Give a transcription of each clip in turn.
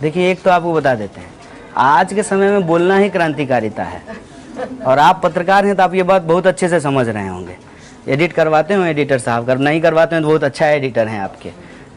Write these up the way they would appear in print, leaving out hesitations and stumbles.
देखिए, एक तो आपको बता देते हैं, आज के समय में बोलना ही क्रांतिकारिता है। और आप पत्रकार हैं तो आप ये बात बहुत अच्छे से समझ रहे होंगे। एडिट करवाते हो एडिटर साहब, नहीं करवाते हैं तो बहुत अच्छा एडिटर हैं आपके।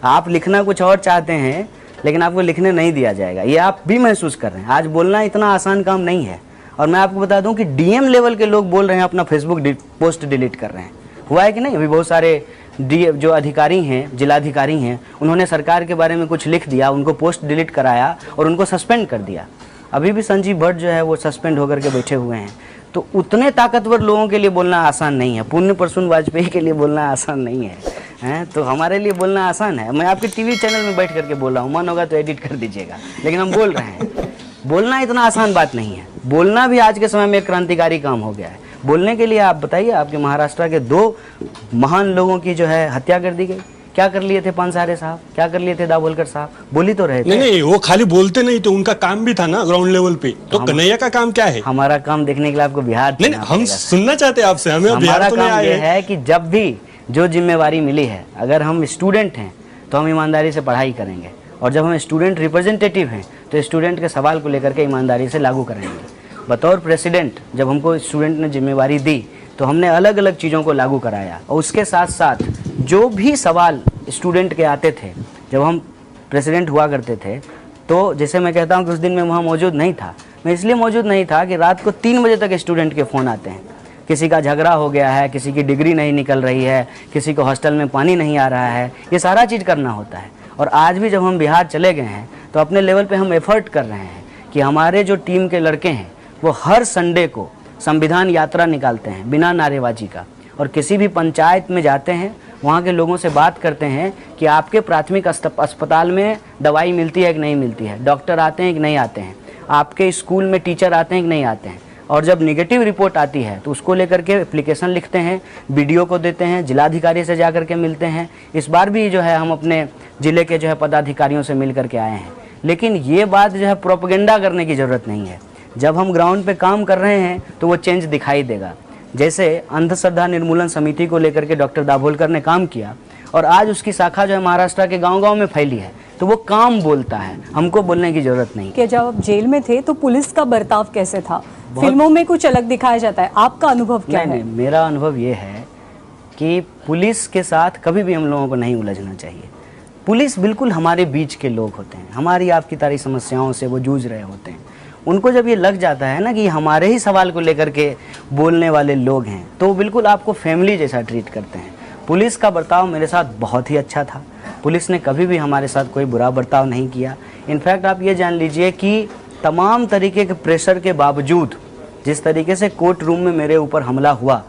आप लिखना कुछ और चाहते हैं लेकिन आपको लिखने नहीं दिया जाएगा, ये आप भी महसूस कर रहे हैं। आज बोलना इतना आसान काम नहीं है। और मैं आपको बता दूं कि डीएम लेवल के लोग बोल रहे हैं, अपना फेसबुक पोस्ट डिलीट कर रहे हैं। हुआ है कि नहीं? अभी बहुत सारे जो अधिकारी हैं, जिलाधिकारी हैं, उन्होंने सरकार के बारे में कुछ लिख दिया, उनको पोस्ट डिलीट कराया और उनको सस्पेंड कर दिया। अभी भी संजीव भट्ट जो है वो सस्पेंड होकर के बैठे हुए हैं। तो उतने ताकतवर लोगों के लिए बोलना आसान नहीं है। पुण्य प्रसून वाजपेयी के लिए बोलना आसान नहीं है, तो हमारे लिए बोलना आसान है। मैं आपके टीवी चैनल में बैठ करके बोल रहा हूँ, मन होगा तो एडिट कर दीजिएगा, लेकिन हम बोल रहे हैं। बोलना इतना आसान बात नहीं है। बोलना भी आज के समय में एक क्रांतिकारी काम हो गया है। बोलने के लिए आप बताइए, आपके महाराष्ट्र के 2 महान लोगों की जो है हत्या कर दी गई। क्या कर लिए थे पानसारे साहब, क्या कर लिए थे दाभोलकर साहब? बोली तो रहे थे। नहीं, वो खाली बोलते नहीं तो उनका काम भी था ना ग्राउंड लेवल पे। तो कन्हैया का काम क्या है? हमारा काम देखने के लिए आपको बिहार नहीं, हम सुनना चाहते हैं आपसे। हमें हमारा काम ये है कि जब भी जो जिम्मेवारी मिली है, अगर हम स्टूडेंट हैं तो हम ईमानदारी से पढ़ाई करेंगे, और जब हम स्टूडेंट रिप्रेजेंटेटिव हैं तो स्टूडेंट के सवाल को लेकर के ईमानदारी से लागू करेंगे। बतौर प्रेसिडेंट जब हमको स्टूडेंट ने जिम्मेवारी दी तो हमने अलग अलग चीज़ों को लागू कराया, और उसके साथ साथ जो भी सवाल स्टूडेंट के आते थे, जब हम प्रेसिडेंट हुआ करते थे, तो जैसे मैं कहता हूँ कि उस दिन मैं वहाँ मौजूद नहीं था। मैं इसलिए मौजूद नहीं था कि रात को 3 बजे तक स्टूडेंट के फ़ोन आते हैं। किसी का झगड़ा हो गया है, किसी की डिग्री नहीं निकल रही है, किसी को हॉस्टल में पानी नहीं आ रहा है, ये सारा चीज़ करना होता है। और आज भी जब हम बिहार चले गए हैं तो अपने लेवल पे हम एफर्ट कर रहे हैं कि हमारे जो टीम के लड़के हैं वो हर संडे को संविधान यात्रा निकालते हैं बिना नारेबाजी का, और किसी भी पंचायत में जाते हैं, वहाँ के लोगों से बात करते हैं कि आपके प्राथमिक अस्पताल में दवाई मिलती है कि नहीं मिलती है, डॉक्टर आते हैं कि नहीं आते हैं, आपके स्कूल में टीचर आते हैं कि नहीं आते हैं। और जब निगेटिव रिपोर्ट आती है तो उसको लेकर के एप्लीकेशन लिखते हैं, बीडीओ को देते हैं, जिलाधिकारी से जा कर के मिलते हैं। इस बार भी जो है हम अपने ज़िले के जो है पदाधिकारियों से मिल करके आए हैं। लेकिन ये बात जो है प्रोपेगेंडा करने की ज़रूरत नहीं है। जब हम ग्राउंड पे काम कर रहे हैं तो वो चेंज दिखाई देगा। जैसे अंधश्रद्धा निर्मूलन समिति को लेकर के डॉक्टर दाभोलकर ने काम किया, और आज उसकी शाखा जो है महाराष्ट्र के गांव-गांव में फैली है, तो वो काम बोलता है, हमको बोलने की जरूरत नहीं। कि जब आप जेल में थे तो पुलिस का बर्ताव कैसे था? फिल्मों में कुछ अलग दिखाया जाता है, आपका अनुभव क्या है? नहीं, मेरा अनुभव ये है कि पुलिस के साथ कभी भी हम लोगों को नहीं उलझना चाहिए। पुलिस बिल्कुल हमारे बीच के लोग होते हैं, हमारी आपकी सारी समस्याओं से वो जूझ रहे होते हैं। उनको जब ये लग जाता है ना कि हमारे ही सवाल को लेकर के बोलने वाले लोग हैं, तो बिल्कुल आपको फैमिली जैसा ट्रीट करते हैं। पुलिस का बर्ताव मेरे साथ बहुत ही अच्छा था। पुलिस ने कभी भी हमारे साथ कोई बुरा बर्ताव नहीं किया। इनफैक्ट आप ये जान लीजिए कि तमाम तरीके के प्रेशर के बावजूद जिस तरीके से कोर्ट रूम में मेरे ऊपर हमला हुआ,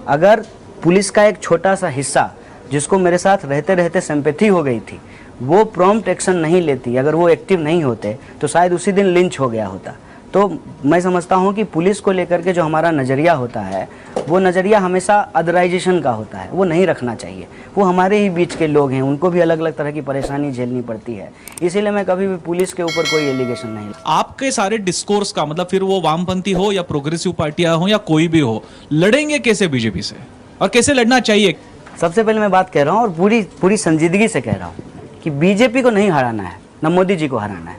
अगर पुलिस का एक छोटा सा हिस्सा जिसको मेरे साथ रहते रहते सिंपैथी हो गई थी, वो प्रॉम्प्ट एक्शन नहीं लेती, अगर वो एक्टिव नहीं होते, तो शायद उसी दिन लिंच हो गया होता। तो मैं समझता हूँ कि पुलिस को लेकर के जो हमारा नज़रिया होता है, वो नज़रिया हमेशा अदराइजेशन का होता है, वो नहीं रखना चाहिए। वो हमारे ही बीच के लोग हैं, उनको भी अलग अलग तरह की परेशानी झेलनी पड़ती है। इसीलिए मैं कभी भी पुलिस के ऊपर कोई एलिगेशन नहीं। आपके सारे डिस्कोर्स का मतलब, फिर वो वामपंथी हो या प्रोग्रेसिव पार्टियां हो या कोई भी हो, लड़ेंगे कैसे बीजेपी से और कैसे लड़ना चाहिए? सबसे पहले मैं बात कह रहा हूँ और पूरी संजीदगी से कह रहा हूँ कि बीजेपी को नहीं हराना है, न मोदी जी को हराना है।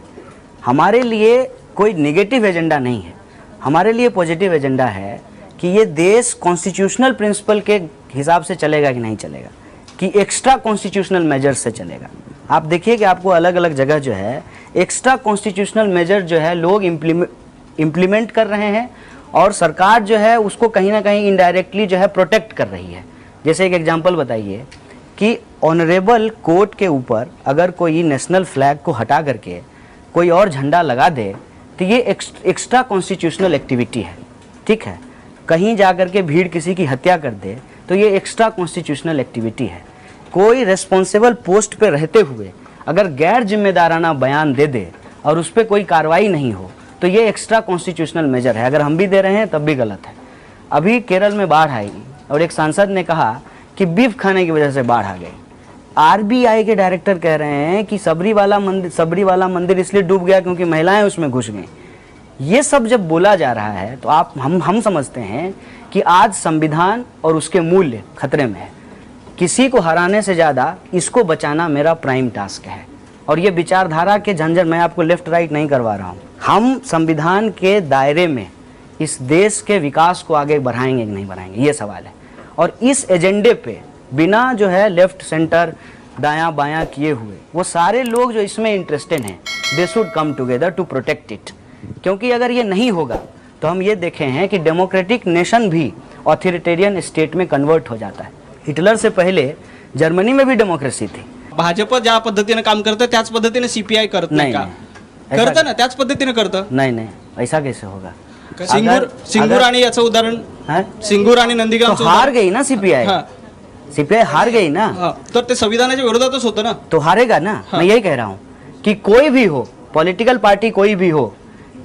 हमारे लिए कोई नेगेटिव एजेंडा नहीं है, हमारे लिए पॉजिटिव एजेंडा है कि ये देश कॉन्स्टिट्यूशनल प्रिंसिपल के हिसाब से चलेगा कि नहीं चलेगा, कि एक्स्ट्रा कॉन्स्टिट्यूशनल मेजर्स से चलेगा। आप देखिए कि आपको अलग अलग जगह जो है एक्स्ट्रा कॉन्स्टिट्यूशनल मेजर जो है लोग इम्प्लीमेंट कर रहे हैं, और सरकार जो है उसको कहीं ना कहीं इनडायरेक्टली जो है प्रोटेक्ट कर रही है। जैसे एक एग्जांपल बताइए कि ऑनरेबल कोर्ट के ऊपर अगर कोई नेशनल फ्लैग को हटा करके कोई और झंडा लगा दे तो ये एक्स्ट्रा कॉन्स्टिट्यूशनल एक्टिविटी है, ठीक है। कहीं जाकर के भीड़ किसी की हत्या कर दे तो ये एक्स्ट्रा कॉन्स्टिट्यूशनल एक्टिविटी है। कोई रेस्पॉन्सिबल पोस्ट पे रहते हुए अगर गैर जिम्मेदाराना बयान दे दे और उस पर कोई कार्रवाई नहीं हो तो ये एक्स्ट्रा कॉन्स्टिट्यूशनल मेजर है। अगर हम भी दे रहे हैं तब भी गलत है। अभी केरल में बाढ़ आई और एक सांसद ने कहा कि बीफ खाने की वजह से बाढ़ आ गई। आरबीआई के डायरेक्टर कह रहे हैं कि सबरी वाला मंदिर इसलिए डूब गया क्योंकि महिलाएं उसमें घुस गईं। ये सब जब बोला जा रहा है तो हम समझते हैं कि आज संविधान और उसके मूल्य खतरे में है। किसी को हराने से ज़्यादा इसको बचाना मेरा प्राइम टास्क है और ये विचारधारा के झंझट, मैं आपको लेफ्ट राइट नहीं करवा रहा हूँ। हम संविधान के दायरे में इस देश के विकास को आगे बढ़ाएंगे कि नहीं बढ़ाएंगे, ये सवाल है। और इस एजेंडे पे बिना जो है लेफ्ट सेंटर दायां बायां किए हुए वो सारे लोग जो इसमें इंटरेस्टेड हैं, they should come together to protect it. क्योंकि अगर ये नहीं होगा तो हम ये देखे हैं कि डेमोक्रेटिक नेशन भी ऑथोरिटेरियन स्टेट में कन्वर्ट हो जाता है। हिटलर से पहले जर्मनी में भी डेमोक्रेसी थी। भाजप ज्या पद्धतीने काम करतं त्याच पद्धतीने सीपीआय करत नाही का? ऐसा- करतं ना, त्याच पद्धतीने करतं. नहीं, ऐसा कैसे होगा? सिंगूर आणि याचं उदाहरण, हाँ? सिंगूर आणि नंदीग्राम तो हार गई ना सीपीआई, सीपीआई हार गई ना, तर ते संविधानाच्या विरोधातच होतं ना. तो हारेगा ना। मैं यही कह रहा हूँ कि कोई भी हो, पॉलिटिकल पार्टी कोई भी हो,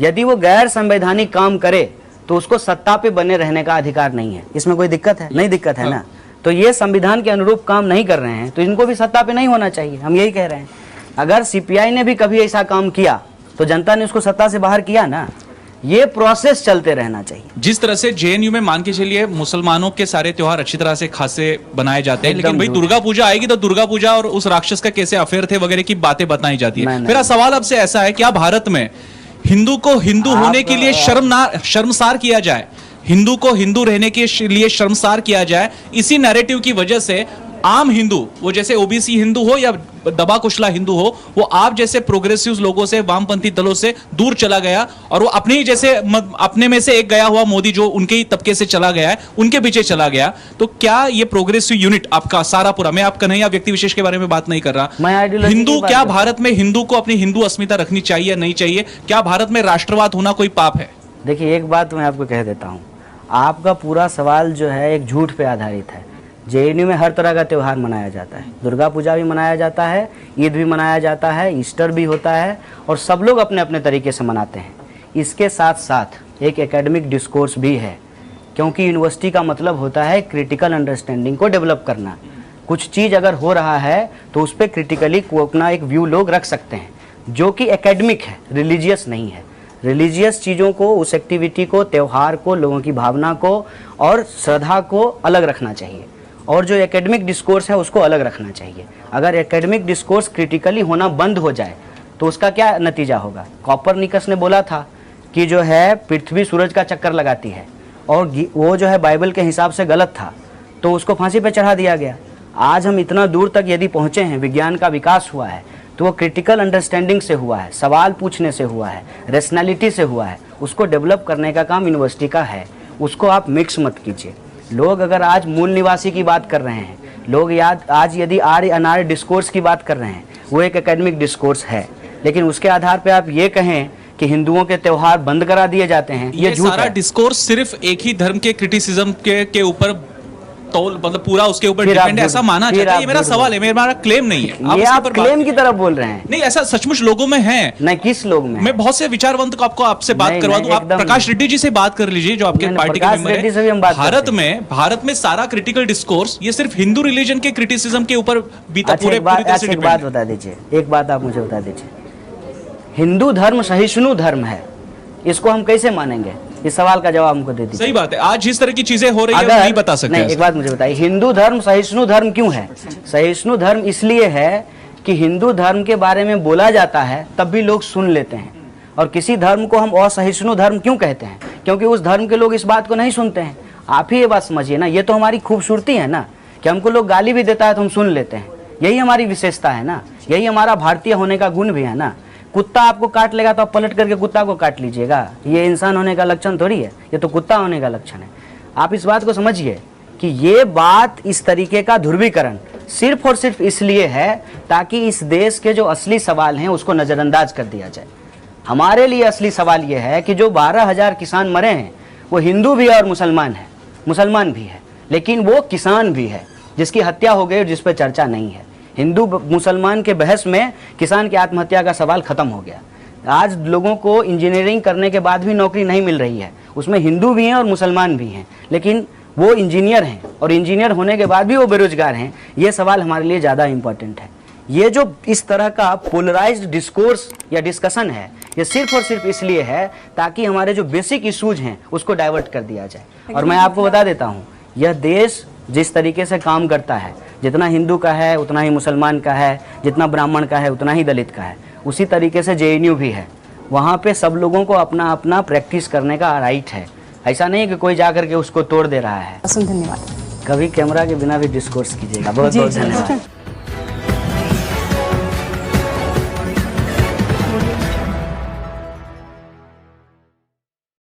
यदि वो गैर संवैधानिक काम करे तो उसको सत्ता पे बने रहने का अधिकार नहीं है। इसमें कोई दिक्कत है? नहीं दिक्कत है ना। तो ये संविधान के अनुरूप काम नहीं कर रहे हैं तो इनको भी सत्ता पे नहीं होना चाहिए, हम यही कह रहे हैं। अगर सीपीआई ने भी कभी ऐसा काम किया तो जनता ने उसको सत्ता से बाहर किया ना। ये प्रोसेस चलते रहना चाहिए। जिस तरह से जेएनयू में मान के चलिए मुसलमानों के सारे त्योहार अच्छी तरह से खासे बनाए जाते हैं, लेकिन भाई दुर्गा पूजा आएगी तो दुर्गा पूजा और उस राक्षस का कैसे अफेयर थे वगैरह की बातें बताई जाती है। मेरा सवाल अब से ऐसा है, क्या भारत में हिंदू को हिंदू होने के लिए शर्मसार किया जाए, हिंदू को हिंदू रहने के लिए शर्मसार किया जाए? इसी नैरेटिव की वजह से आम हिंदू, वो जैसे ओबीसी हिंदू हो या दबा कुचला हिंदू हो, वो आप जैसे प्रोग्रेसिव लोगों से, वामपंथी दलों से दूर चला गया और वो अपने ही जैसे अपने में से एक गया हुआ मोदी जो उनके ही तबके से चला गया है, उनके पीछे चला गया। तो क्या ये प्रोग्रेसिव यूनिट आपका सारा पूरा, मैं आप कन्हैया व्यक्ति विशेष के बारे में बात नहीं कर रहा, हिंदू, क्या भारत में हिंदू को अपनी हिंदू अस्मिता रखनी चाहिए या नहीं चाहिए? क्या भारत में राष्ट्रवाद होना कोई पाप है? देखिए, एक बात मैं आपको कह देता हूँ, आपका पूरा सवाल जो है एक झूठ पे आधारित है। जेएनयू में हर तरह का त्यौहार मनाया जाता है, दुर्गा पूजा भी मनाया जाता है, ईद भी मनाया जाता है, ईस्टर भी होता है और सब लोग अपने अपने तरीके से मनाते हैं। इसके साथ साथ एक एकेडमिक डिस्कोर्स भी है, क्योंकि यूनिवर्सिटी का मतलब होता है क्रिटिकल अंडरस्टैंडिंग को डेवलप करना। कुछ चीज़ अगर हो रहा है तो उस पर क्रिटिकली अपना एक व्यू लोग रख सकते हैं, जो कि एकेडमिक है, रिलीजियस नहीं है। रिलीजियस चीज़ों को, उस एक्टिविटी को, त्यौहार को, लोगों की भावना को और श्रद्धा को अलग रखना चाहिए, और जो एकेडमिक डिस्कोर्स है उसको अलग रखना चाहिए। अगर एकेडमिक डिस्कोर्स क्रिटिकली होना बंद हो जाए तो उसका क्या नतीजा होगा? कॉपरनिकस ने बोला था कि जो है पृथ्वी सूरज का चक्कर लगाती है, और वो जो है बाइबल के हिसाब से गलत था, तो उसको फांसी पे चढ़ा दिया गया। आज हम इतना दूर तक यदि पहुँचे हैं, विज्ञान का विकास हुआ है, तो वो क्रिटिकल अंडरस्टैंडिंग से हुआ है, सवाल पूछने से हुआ है, रेशनैलिटी से हुआ है। उसको डेवलप करने का काम यूनिवर्सिटी का है, उसको आप मिक्स मत कीजिए। लोग अगर आज मूल निवासी की बात कर रहे हैं, लोग आज यदि आर्य अनार्य डिस्कोर्स की बात कर रहे हैं, वो एक एकेडमिक डिस्कोर्स है, लेकिन उसके आधार पे आप ये कहें कि हिंदुओं के त्यौहार बंद करा दिए जाते हैं, ये झूठ सारा है। डिस्कोर्स सिर्फ एक ही धर्म के क्रिटिसिज्म के ऊपर तो मतलब पूरा उसके ऊपर डिपेंड है, ऐसा माना जाता है। ये मेरा सवाल है, मेरा क्लेम नहीं है। ये आप क्लेम की तरफ बोल रहे हैं। नहीं, ऐसा सचमुच लोगों में है। नहीं, किस लोग में? मैं बहुत से विचारवंत को आपसे बात करवा दूं। आप प्रकाश रेड्डी जी से बात कर लीजिए, जो आपके पार्टी के मेंबर हैं। भारत में सारा क्रिटिकल डिस्कोर्स ये सिर्फ हिंदू रिलीजन के क्रिटिसिज्म के ऊपर बीता पूरी तरह से एक बात बता दीजिए, एक बात आप मुझे बता दीजिए, हिंदू धर्म सहिष्णु धर्म है, इसको हम कैसे मानेंगे? इस सवाल का जवाब हमको दे दीजिए। सही बात है, आज जिस तरह की चीजें हो रही है नहीं बता सकते। नहीं, एक बात मुझे बताइए, हिंदू धर्म सहिष्णु धर्म क्यों है? सहिष्णु धर्म इसलिए है कि हिंदू धर्म के बारे में बोला जाता है तब भी लोग सुन लेते हैं, और किसी धर्म को हम असहिष्णु धर्म क्यों कहते हैं? क्योंकि उस धर्म के लोग इस बात को नहीं सुनते हैं। आप ही ये बात समझिए ना, ये तो हमारी खूबसूरती है ना, कि हमको लोग गाली भी देता है तो हम सुन लेते हैं। यही हमारी विशेषता है ना, यही हमारा भारतीय होने का गुण भी है ना। कुत्ता आपको काट लेगा तो आप पलट करके कुत्ता को काट लीजिएगा, ये इंसान होने का लक्षण थोड़ी है, ये तो कुत्ता होने का लक्षण है। आप इस बात को समझिए कि ये बात, इस तरीके का ध्रुवीकरण सिर्फ और सिर्फ इसलिए है ताकि इस देश के जो असली सवाल हैं उसको नज़रअंदाज कर दिया जाए। हमारे लिए असली सवाल ये है कि जो 12,000 किसान मरे हैं वो हिंदू भी है और मुसलमान भी है, लेकिन वो किसान भी है जिसकी हत्या हो गई और जिस पर चर्चा नहीं है। हिंदू मुसलमान के बहस में किसान की आत्महत्या का सवाल खत्म हो गया। आज लोगों को इंजीनियरिंग करने के बाद भी नौकरी नहीं मिल रही है, उसमें हिंदू भी हैं और मुसलमान भी हैं, लेकिन वो इंजीनियर हैं और इंजीनियर होने के बाद भी वो बेरोजगार हैं। ये सवाल हमारे लिए ज़्यादा इम्पोर्टेंट है। ये जो इस तरह का पोलराइज्ड डिस्कोर्स या डिस्कशन है, ये सिर्फ और सिर्फ इसलिए है ताकि हमारे जो बेसिक इशूज हैं उसको डाइवर्ट कर दिया जाए। और मैं आपको बता देता हूँ, यह देश जिस तरीके से काम करता है, जितना हिंदू का है उतना ही मुसलमान का है, जितना ब्राह्मण का है उतना ही दलित का है, उसी तरीके से JNU भी है। वहाँ पे सब लोगों को अपना अपना प्रैक्टिस करने का राइट है। ऐसा नहीं कि कोई जा करके उसको तोड़ दे रहा है। धन्यवाद। कभी कैमरा के बिना भी डिस्कोर्स कीजिएगा। बहुत बहुत धन्यवाद।